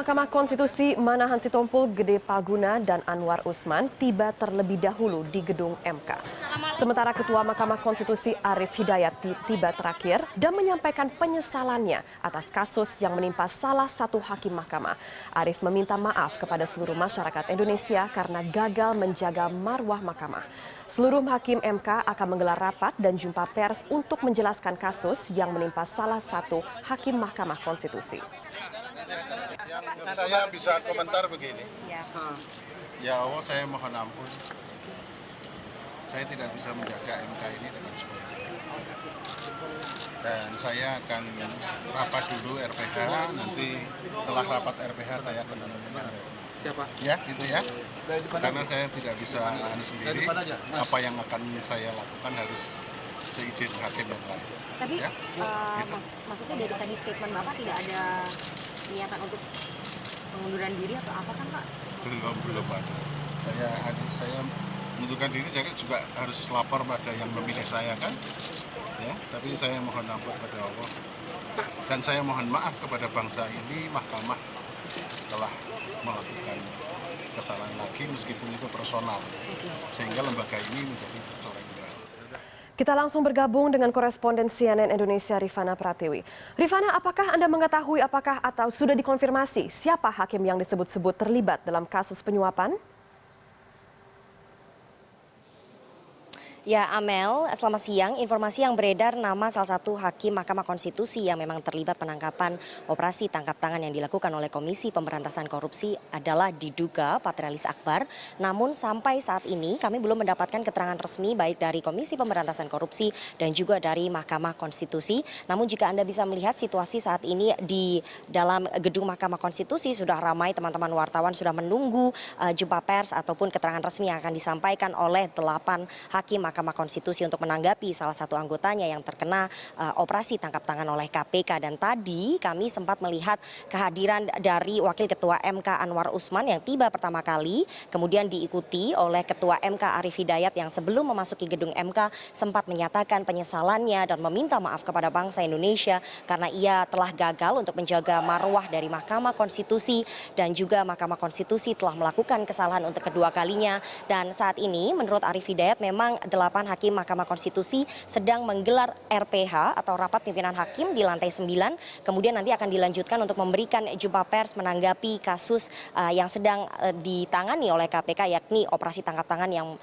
Mahkamah Konstitusi menahan Sitompul, Gede Palguna, dan Anwar Usman tiba terlebih dahulu di gedung MK. Sementara Ketua Mahkamah Konstitusi Arief Hidayat tiba terakhir dan menyampaikan penyesalannya atas kasus yang menimpa salah satu hakim mahkamah. Arief meminta maaf kepada seluruh masyarakat Indonesia karena gagal menjaga marwah mahkamah. Seluruh hakim MK akan menggelar rapat dan jumpa pers untuk menjelaskan kasus yang menimpa salah satu hakim Mahkamah Konstitusi. Yang saya bisa komentar begini, ya Allah, saya mohon ampun, saya tidak bisa menjaga MK ini dengan sebaik-baik. Dan saya akan rapat dulu RPH, nanti setelah rapat RPH saya akan menanyakan siapa? Ya, gitu ya. Karena saya tidak bisa sendiri, apa yang akan saya lakukan harus seizin hakim yang lain. Tapi ya? Gitu. Maksudnya dari tadi statement Bapak tidak ada niatan untuk pengunduran diri atau apa kan Pak? Belum ada. Saya mengundurkan diri juga harus lapor pada yang memilih saya kan, ya. Tapi saya mohon ampun pada Allah dan saya mohon maaf kepada bangsa ini. Mahkamah telah melakukan kesalahan lagi meskipun itu personal, sehingga lembaga ini menjadi tercoreng kembali. Kita langsung bergabung dengan koresponden CNN Indonesia Rifana Pratiwi. Rifana, apakah Anda mengetahui atau sudah dikonfirmasi siapa hakim yang disebut-sebut terlibat dalam kasus penyuapan? Ya Amel, selamat siang. Informasi yang beredar nama salah satu hakim Mahkamah Konstitusi yang memang terlibat penangkapan operasi tangkap tangan yang dilakukan oleh Komisi Pemberantasan Korupsi adalah diduga Patrialis Akbar. Namun sampai saat ini kami belum mendapatkan keterangan resmi baik dari Komisi Pemberantasan Korupsi dan juga dari Mahkamah Konstitusi. Namun jika Anda bisa melihat situasi saat ini di dalam gedung Mahkamah Konstitusi sudah ramai, teman-teman wartawan sudah menunggu jumpa pers ataupun keterangan resmi yang akan disampaikan oleh 8 hakim Mahkamah Konstitusi untuk menanggapi salah satu anggotanya yang terkena operasi tangkap tangan oleh KPK. Dan tadi kami sempat melihat kehadiran dari Wakil Ketua MK Anwar Usman yang tiba pertama kali, kemudian diikuti oleh Ketua MK Arief Hidayat yang sebelum memasuki gedung MK sempat menyatakan penyesalannya dan meminta maaf kepada bangsa Indonesia karena ia telah gagal untuk menjaga marwah dari Mahkamah Konstitusi dan juga Mahkamah Konstitusi telah melakukan kesalahan untuk kedua kalinya. Dan saat ini menurut Arief Hidayat memang 8 hakim Mahkamah Konstitusi sedang menggelar RPH atau rapat pimpinan hakim di lantai 9. Kemudian nanti akan dilanjutkan untuk memberikan jumpa pers menanggapi kasus yang sedang ditangani oleh KPK, yakni operasi tangkap tangan yang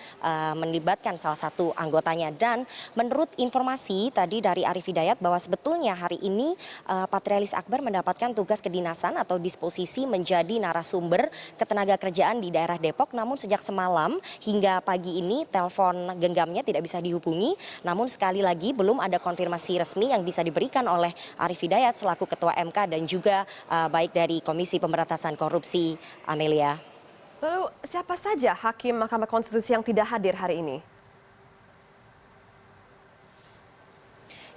melibatkan salah satu anggotanya. Dan menurut informasi tadi dari Arief Hidayat bahwa sebetulnya hari ini Patrialis Akbar mendapatkan tugas kedinasan atau disposisi menjadi narasumber ketenagakerjaan di daerah Depok. Namun sejak semalam hingga pagi ini telepon genggamnya tidak bisa dihubungi. Namun sekali lagi belum ada konfirmasi resmi yang bisa diberikan oleh Arief Hidayat selaku Ketua MK dan juga baik dari Komisi Pemberantasan Korupsi. Amelia. Lalu siapa saja hakim Mahkamah Konstitusi yang tidak hadir hari ini?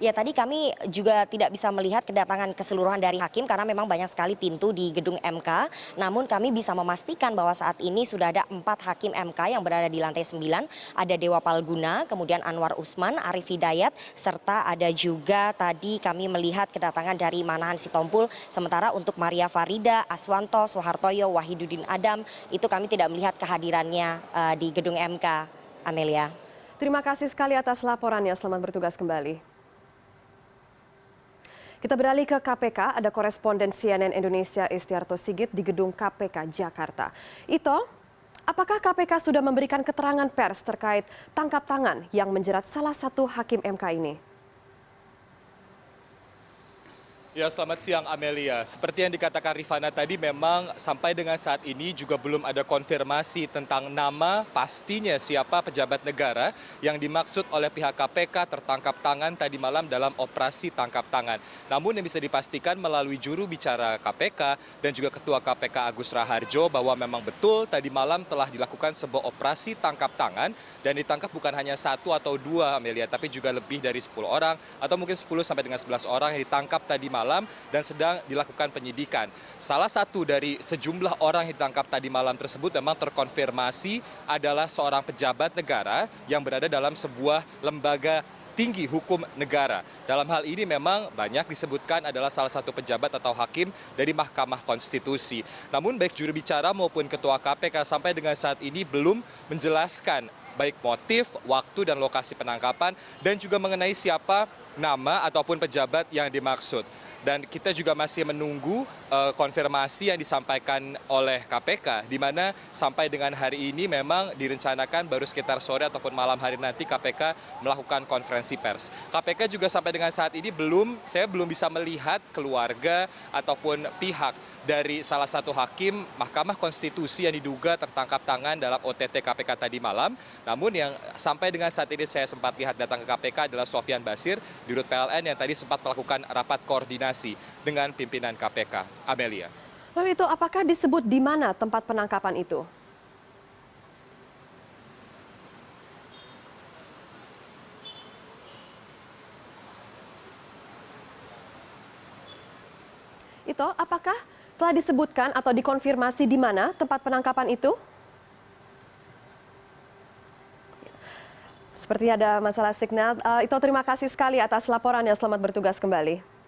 Ya tadi kami juga tidak bisa melihat kedatangan keseluruhan dari hakim karena memang banyak sekali pintu di gedung MK. Namun kami bisa memastikan bahwa saat ini sudah ada 4 hakim MK yang berada di lantai 9. Ada Dewa Palguna, kemudian Anwar Usman, Arief Hidayat, serta ada juga tadi kami melihat kedatangan dari Manahan Sitompul. Sementara untuk Maria Farida, Aswanto, Soehartoyo, Wahidudin Adam, itu kami tidak melihat kehadirannya di gedung MK. Amelia. Terima kasih sekali atas laporannya. Selamat bertugas kembali. Kita beralih ke KPK, ada koresponden CNN Indonesia Istiarto Sigit di gedung KPK Jakarta. Ito, apakah KPK sudah memberikan keterangan pers terkait tangkap tangan yang menjerat salah satu hakim MK ini? Ya, selamat siang Amelia. Seperti yang dikatakan Rifana tadi, memang sampai dengan saat ini juga belum ada konfirmasi tentang nama pastinya siapa pejabat negara yang dimaksud oleh pihak KPK tertangkap tangan tadi malam dalam operasi tangkap tangan. Namun yang bisa dipastikan melalui juru bicara KPK dan juga Ketua KPK Agus Raharjo bahwa memang betul tadi malam telah dilakukan sebuah operasi tangkap tangan dan ditangkap bukan hanya 1 atau 2 Amelia, tapi juga lebih dari 10 orang atau mungkin 10 sampai dengan 11 orang yang ditangkap tadi malam dan sedang dilakukan penyidikan. Salah satu dari sejumlah orang yang ditangkap tadi malam tersebut memang terkonfirmasi adalah seorang pejabat negara yang berada dalam sebuah lembaga tinggi hukum negara. Dalam hal ini memang banyak disebutkan adalah salah satu pejabat atau hakim dari Mahkamah Konstitusi. Namun baik juru bicara maupun ketua KPK sampai dengan saat ini belum menjelaskan baik motif, waktu, dan lokasi penangkapan, dan juga mengenai siapa nama ataupun pejabat yang dimaksud. Dan kita juga masih menunggu konfirmasi yang disampaikan oleh KPK, di mana sampai dengan hari ini memang direncanakan baru sekitar sore ataupun malam hari nanti KPK melakukan konferensi pers. KPK juga sampai dengan saat ini saya belum bisa melihat keluarga ataupun pihak dari salah satu hakim Mahkamah Konstitusi yang diduga tertangkap tangan dalam OTT KPK tadi malam. Namun yang sampai dengan saat ini saya sempat lihat datang ke KPK adalah Sofyan Basir, Dirut PLN, yang tadi sempat melakukan rapat koordinasi dengan pimpinan KPK. Amelia. Lalu itu apakah disebut di mana tempat penangkapan itu? Itu apakah telah disebutkan atau dikonfirmasi di mana tempat penangkapan itu? Seperti ada masalah signal. Itu terima kasih sekali atas laporannya. Selamat bertugas kembali.